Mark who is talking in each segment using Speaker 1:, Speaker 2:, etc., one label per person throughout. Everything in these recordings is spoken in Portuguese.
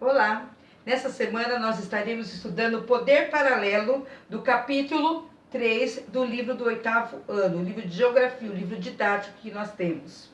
Speaker 1: Olá! Nessa semana nós estaremos estudando o Poder Paralelo do capítulo 3 do livro do 8º ano, o livro de Geografia, o livro didático que nós temos.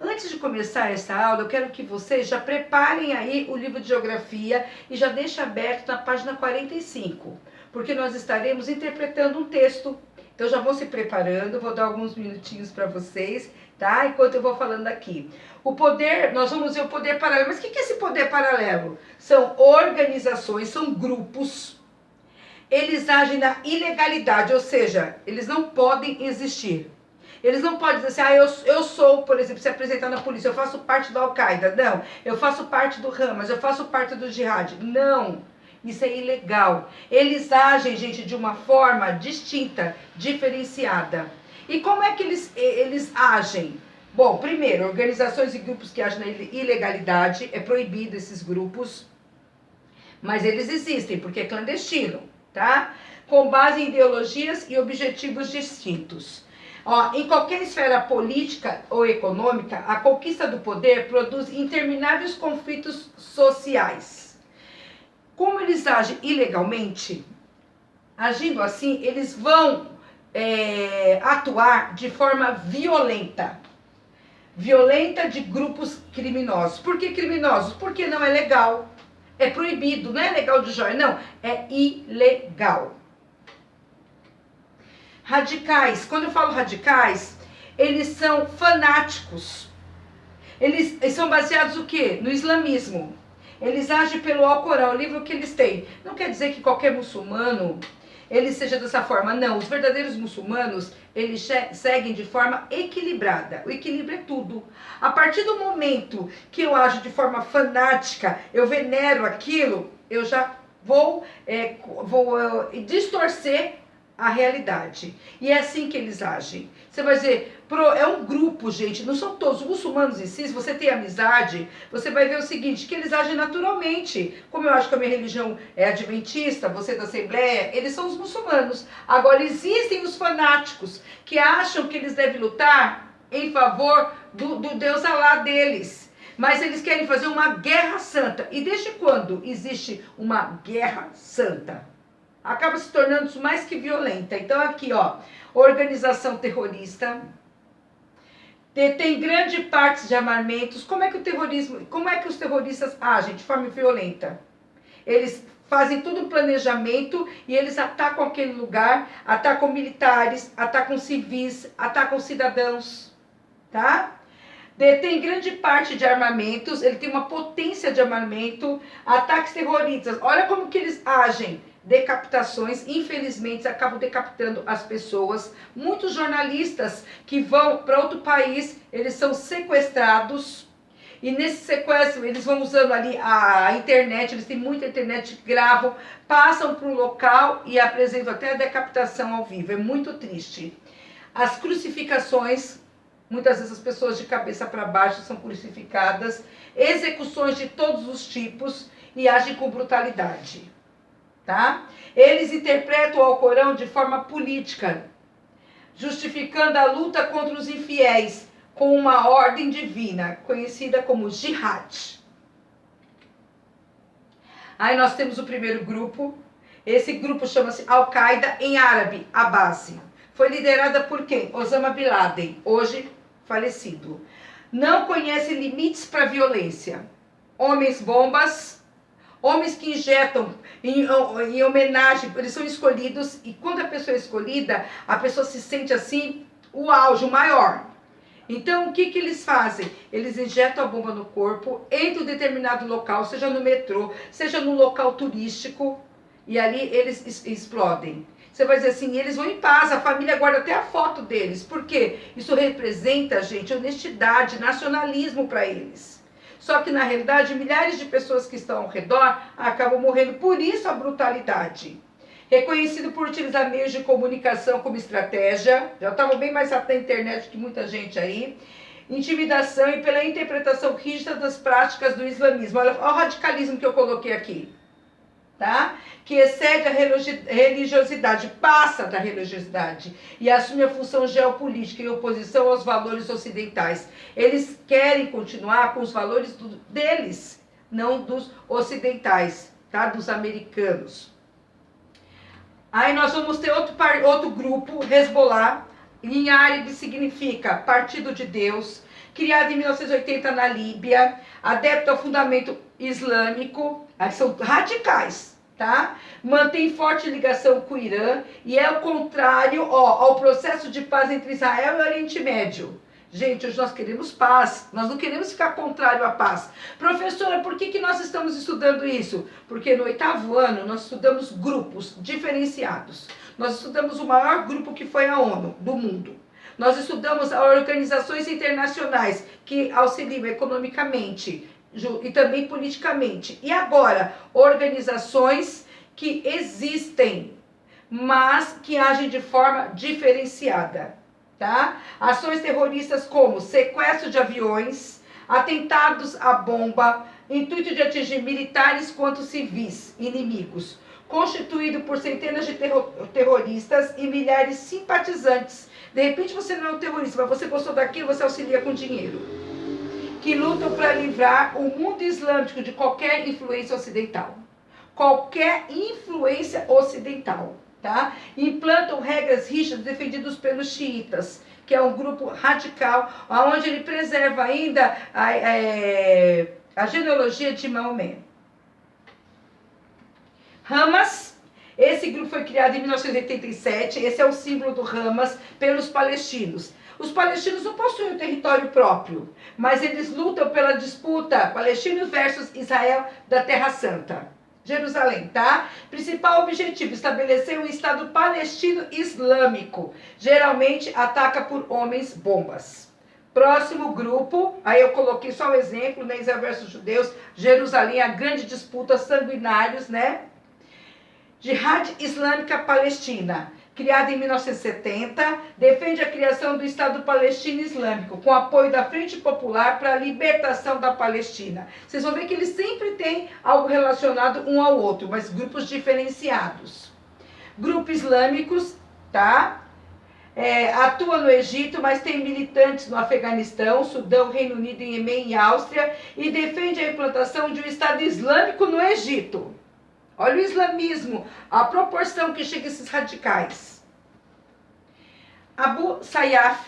Speaker 1: Antes de começar essa aula, eu quero que vocês já preparem aí o livro de Geografia e já deixem aberto na página 45, porque nós estaremos interpretando um texto. Então já vão se preparando, vou dar alguns minutinhos para vocês, tá? Enquanto eu vou falando aqui. O poder, nós vamos ver o poder paralelo. Mas o que é esse poder paralelo? São organizações, são grupos. Eles agem na ilegalidade, ou seja, eles não podem existir. Eles não podem dizer assim, eu sou, por exemplo, se apresentar na polícia, eu faço parte da Al-Qaeda. Não, eu faço parte do Hamas, eu faço parte do Jihad. Não, isso é ilegal. Eles agem, gente, de uma forma distinta, diferenciada. E como é que eles agem? Bom, primeiro, organizações e grupos que agem na ilegalidade, é proibido esses grupos, mas eles existem, porque é clandestino, tá? Com base em ideologias e objetivos distintos. Ó, em qualquer esfera política ou econômica, a conquista do poder produz intermináveis conflitos sociais. Como eles agem ilegalmente, agindo assim, eles vão atuar de forma violenta. Violenta de grupos criminosos. Por que criminosos? Porque não é legal. É proibido, não é legal de joia, não. É ilegal. Radicais. Quando eu falo radicais, eles são fanáticos. Eles são baseados no quê? No islamismo. Eles agem pelo Alcorão, o livro que eles têm. Não quer dizer que qualquer muçulmano ele seja dessa forma. Não, os verdadeiros muçulmanos, eles seguem de forma equilibrada. O equilíbrio é tudo. A partir do momento que eu ajo de forma fanática, eu venero aquilo, eu já vou distorcer a realidade. E é assim que eles agem. Você vai dizer, é um grupo, gente, não são todos. Os muçulmanos em si, se você tem amizade, você vai ver o seguinte, que eles agem naturalmente. Como eu acho que a minha religião é adventista, você da Assembleia, eles são os muçulmanos. Agora, existem os fanáticos que acham que eles devem lutar em favor do Deus Alá deles. Mas eles querem fazer uma guerra santa. E desde quando existe uma guerra santa? Acaba se tornando mais que violenta. Então aqui, ó, organização terrorista, tem grande parte de armamentos. Como é que os terroristas agem de forma violenta? Eles fazem todo o planejamento e eles atacam aquele lugar, atacam militares, atacam civis, atacam cidadãos, tá? Detém grande parte de armamentos, ele tem uma potência de armamento, ataques terroristas. Olha como que eles agem. Decapitações, infelizmente acabam decapitando as pessoas. Muitos jornalistas que vão para outro país, eles são sequestrados. E nesse sequestro, eles vão usando ali a internet, eles têm muita internet, gravam, passam para o local e apresentam até a decapitação ao vivo. É muito triste. As crucificações, muitas vezes as pessoas de cabeça para baixo são crucificadas, execuções de todos os tipos e agem com brutalidade. Tá? Eles interpretam o Alcorão de forma política, justificando a luta contra os infiéis com uma ordem divina, conhecida como Jihad. Aí nós temos o primeiro grupo. Esse grupo chama-se Al-Qaeda, em árabe, a base. Foi liderada por quem? Osama Bin Laden, hoje falecido. Não conhece limites para violência. Homens bombas, homens que injetam em homenagem, eles são escolhidos, e quando a pessoa é escolhida, a pessoa se sente assim, o auge, o maior. Então, o que eles fazem? Eles injetam a bomba no corpo, em um determinado local, seja no metrô, seja no local turístico, e ali eles explodem. Você vai dizer assim, eles vão em paz, a família guarda até a foto deles. Por quê? Isso representa, gente, honestidade, nacionalismo para eles. Só que, na realidade, milhares de pessoas que estão ao redor acabam morrendo. Por isso a brutalidade. Reconhecido por utilizar meios de comunicação como estratégia. Já estava bem mais rápido na internet que muita gente aí. Intimidação e pela interpretação rígida das práticas do islamismo. Olha o radicalismo que eu coloquei aqui. Tá? Que excede a religiosidade, passa da religiosidade e assume a função geopolítica em oposição aos valores ocidentais. Eles querem continuar com os valores deles, não dos ocidentais, tá? Dos americanos. Aí nós vamos ter outro grupo, Hezbollah, em árabe significa Partido de Deus, criado em 1980 na Líbia, adepto ao fundamento islâmico, aí são radicais, tá? Mantém forte ligação com o Irã e é o contrário, ao processo de paz entre Israel e o Oriente Médio. Gente, hoje nós queremos paz, nós não queremos ficar contrário à paz. Professora, por que nós estamos estudando isso? Porque no 8º ano nós estudamos grupos diferenciados. Nós estudamos o maior grupo que foi a ONU, do mundo. Nós estudamos organizações internacionais que auxiliam economicamente e também politicamente. E agora, organizações que existem, mas que agem de forma diferenciada. Tá? Ações terroristas como sequestro de aviões, atentados à bomba, intuito de atingir militares quanto civis inimigos, constituído por centenas de terroristas e milhares de simpatizantes. De repente você não é um terrorista, mas você gostou daquilo, você auxilia com dinheiro. Que lutam para livrar o mundo islâmico de qualquer influência ocidental. Qualquer influência ocidental. Tá? Implantam regras rígidas defendidas pelos xiitas, que é um grupo radical, onde ele preserva ainda a genealogia de Maomé. Hamas, esse grupo foi criado em 1987, esse é o símbolo do Hamas pelos palestinos. Os palestinos não possuem um território próprio, mas eles lutam pela disputa palestinos versus Israel da Terra Santa. Jerusalém, tá? Principal objetivo, estabelecer um Estado palestino islâmico. Geralmente ataca por homens bombas. Próximo grupo, aí eu coloquei só um exemplo, né? Israel versus judeus, Jerusalém, a grande disputa, sanguinários, né? Jihad Islâmica Palestina, criada em 1970, defende a criação do Estado Palestino Islâmico, com apoio da Frente Popular para a Libertação da Palestina. Vocês vão ver que eles sempre têm algo relacionado um ao outro, mas grupos diferenciados. Grupos islâmicos, tá? Atua no Egito, mas tem militantes no Afeganistão, Sudão, Reino Unido, Iêmen e Áustria, e defende a implantação de um Estado Islâmico no Egito. Olha o islamismo, a proporção que chega a esses radicais. Abu Sayyaf,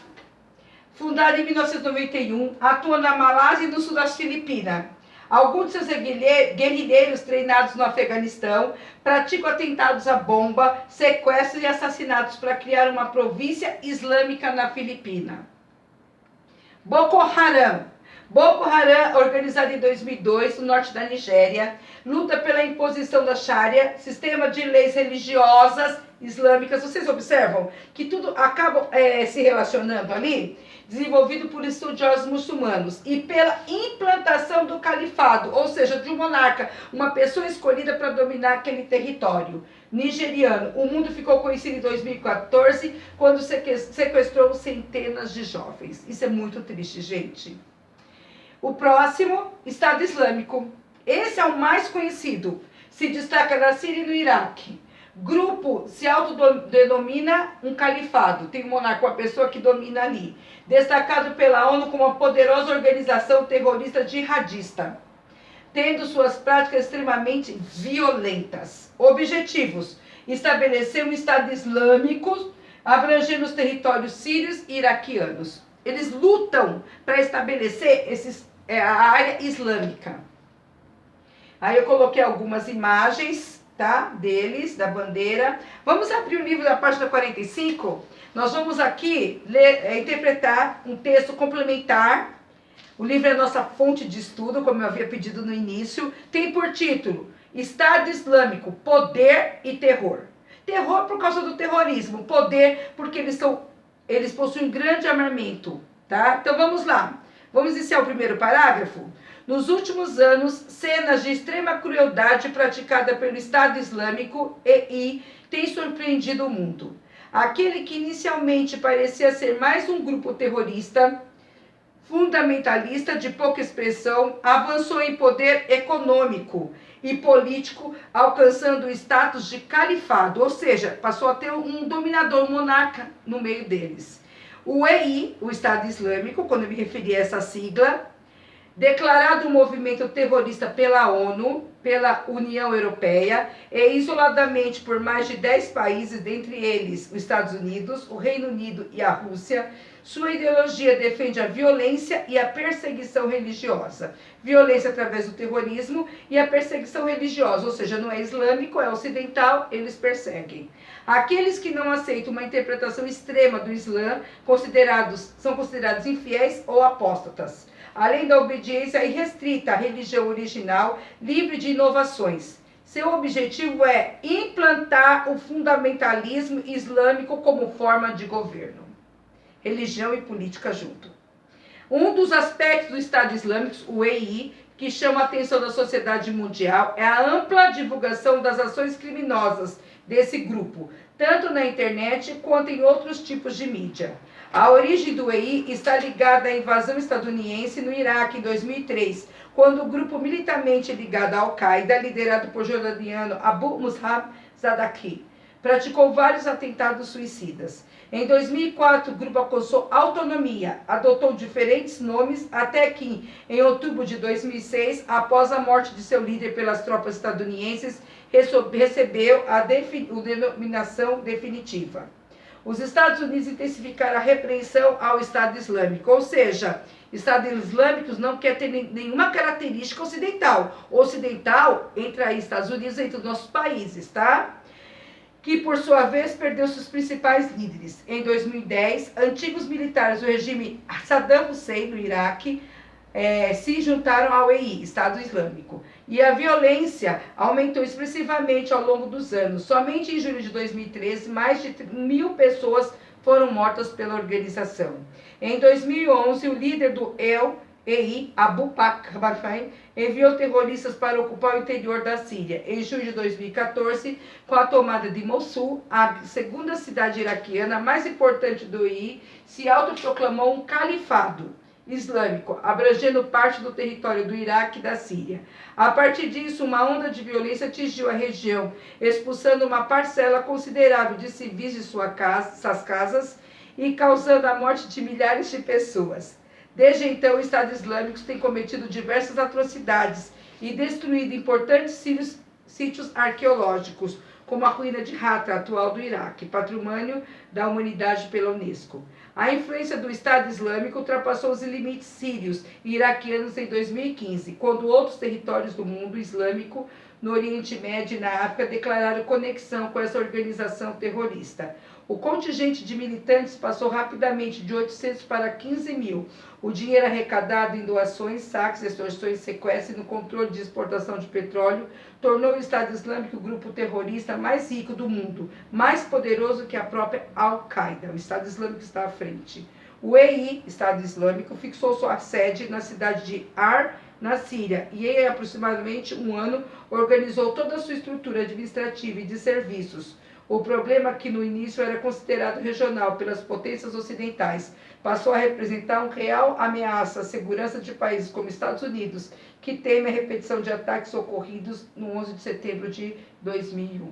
Speaker 1: fundado em 1991, atua na Malásia e no sul das Filipinas. Alguns de seus guerrilheiros treinados no Afeganistão praticam atentados à bomba, sequestros e assassinatos para criar uma província islâmica na Filipina. Boko Haram. Boko Haram, organizado em 2002 no norte da Nigéria, luta pela imposição da Sharia, sistema de leis religiosas islâmicas. Vocês observam que tudo acaba se relacionando ali? Desenvolvido por estudiosos muçulmanos e pela implantação do califado, ou seja, de um monarca, uma pessoa escolhida para dominar aquele território nigeriano. O mundo ficou conhecido em 2014, quando sequestrou centenas de jovens. Isso é muito triste, gente. O próximo, Estado Islâmico. Esse é o mais conhecido. Se destaca na Síria e no Iraque. Grupo se autodenomina um califado. Tem um monarca, uma pessoa que domina ali. Destacado pela ONU como uma poderosa organização terrorista jihadista. Tendo suas práticas extremamente violentas. Objetivos: estabelecer um Estado Islâmico abrangendo os territórios sírios e iraquianos. Eles lutam para estabelecer a área islâmica. Aí eu coloquei algumas imagens, tá? Deles, da bandeira. Vamos abrir o livro da página 45. Nós vamos aqui interpretar um texto complementar. O livro é a nossa fonte de estudo, como eu havia pedido no início. Tem por título Estado Islâmico, Poder e Terror. Terror por causa do terrorismo. Poder porque eles possuem grande armamento, tá? Então vamos lá. Vamos iniciar o primeiro parágrafo? Nos últimos anos, cenas de extrema crueldade praticada pelo Estado Islâmico têm surpreendido o mundo. Aquele que inicialmente parecia ser mais um grupo terrorista, fundamentalista de pouca expressão, avançou em poder econômico e político, alcançando o status de califado, ou seja, passou a ter um dominador, um monarca no meio deles. O EI, o Estado Islâmico, quando eu me referi a essa sigla, declarado um movimento terrorista pela ONU, pela União Europeia e isoladamente por mais de 10 países, dentre eles os Estados Unidos, o Reino Unido e a Rússia. Sua ideologia defende a violência e a perseguição religiosa. Violência através do terrorismo e a perseguição religiosa, ou seja, não é islâmico, é ocidental, eles perseguem. Aqueles que não aceitam uma interpretação extrema do Islã são considerados infiéis ou apóstatas, além da obediência irrestrita à religião original, livre de inovações. Seu objetivo é implantar o fundamentalismo islâmico como forma de governo. Religião e política junto. Um dos aspectos do Estado Islâmico, o EI, que chama a atenção da sociedade mundial, é a ampla divulgação das ações criminosas desse grupo, tanto na internet quanto em outros tipos de mídia. A origem do EI está ligada à invasão estadunidense no Iraque em 2003, quando o grupo militarmente ligado à Al-Qaeda, liderado por jordaniano Abu Musab Zadaki, praticou vários atentados suicidas. Em 2004, o grupo alcançou autonomia, adotou diferentes nomes, até que, em outubro de 2006, após a morte de seu líder pelas tropas estadunidenses, recebeu a denominação definitiva. Os Estados Unidos intensificaram a repreensão ao Estado Islâmico, ou seja, Estado Islâmico não quer ter nenhuma característica ocidental. Ocidental entra aí Estados Unidos, entre os nossos países, tá? Que por sua vez perdeu seus principais líderes. Em 2010, antigos militares do regime Saddam Hussein no Iraque se juntaram ao EI, Estado Islâmico. E a violência aumentou expressivamente ao longo dos anos. Somente em julho de 2013, mais de 1.000 pessoas foram mortas pela organização. Em 2011, o líder do EI, Abu Bakr al-Baghdadi, enviou terroristas para ocupar o interior da Síria. Em junho de 2014, com a tomada de Mossul, a segunda cidade iraquiana mais importante do EI, se autoproclamou um califado islâmico, abrangendo parte do território do Iraque e da Síria. A partir disso, uma onda de violência atingiu a região, expulsando uma parcela considerável de civis de suas casas e causando a morte de milhares de pessoas. Desde então, o Estado Islâmico tem cometido diversas atrocidades e destruído importantes sítios arqueológicos, como a ruína de Hatra, atual do Iraque, patrimônio da humanidade pela Unesco. A influência do Estado Islâmico ultrapassou os limites sírios e iraquianos em 2015, quando outros territórios do mundo islâmico, no Oriente Médio e na África, declararam conexão com essa organização terrorista. O contingente de militantes passou rapidamente de 800 para 15 mil. O dinheiro arrecadado em doações, saques, extorsões, sequestros e no controle de exportação de petróleo tornou o Estado Islâmico o grupo terrorista mais rico do mundo, mais poderoso que a própria Al-Qaeda. O Estado Islâmico está à frente. O EI, Estado Islâmico, fixou sua sede na cidade de Ar, na Síria, e em aproximadamente um ano organizou toda a sua estrutura administrativa e de serviços. O problema é que no início era considerado regional pelas potências ocidentais, passou a representar uma real ameaça à segurança de países como Estados Unidos, que temem a repetição de ataques ocorridos no 11 de setembro de 2001.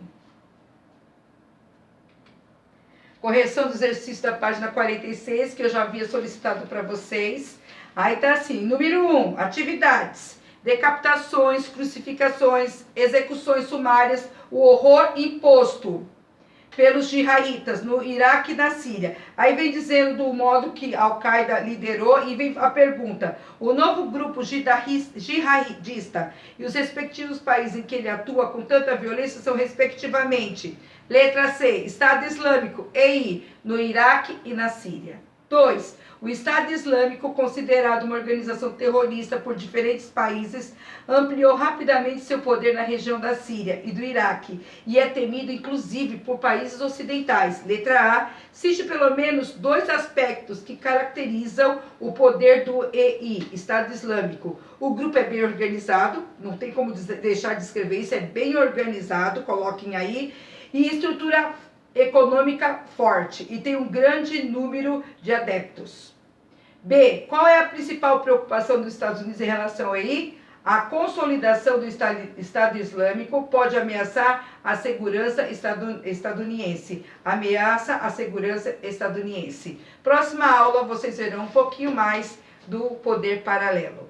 Speaker 1: Correção do exercício da página 46, que eu já havia solicitado para vocês. Aí tá assim, número 1, atividades. Decapitações, crucificações, execuções sumárias, o horror imposto pelos jihaditas no Iraque e na Síria. Aí vem dizendo do modo que a Al-Qaeda liderou e vem a pergunta: o novo grupo jihadista e os respectivos países em que ele atua com tanta violência são respectivamente: letra C, Estado Islâmico, EI, no Iraque e na Síria. 2. O Estado Islâmico, considerado uma organização terrorista por diferentes países, ampliou rapidamente seu poder na região da Síria e do Iraque e é temido inclusive por países ocidentais. Letra A, cite pelo menos 2 aspectos que caracterizam o poder do EI, Estado Islâmico. O grupo é bem organizado, não tem como deixar de escrever isso, é bem organizado, coloquem aí, e estrutura econômica forte e tem um grande número de adeptos. B. Qual é a principal preocupação dos Estados Unidos em relação ao EI? A consolidação do Estado Islâmico pode ameaçar a segurança estadunidense. Ameaça a segurança estadunidense. Próxima aula vocês verão um pouquinho mais do poder paralelo.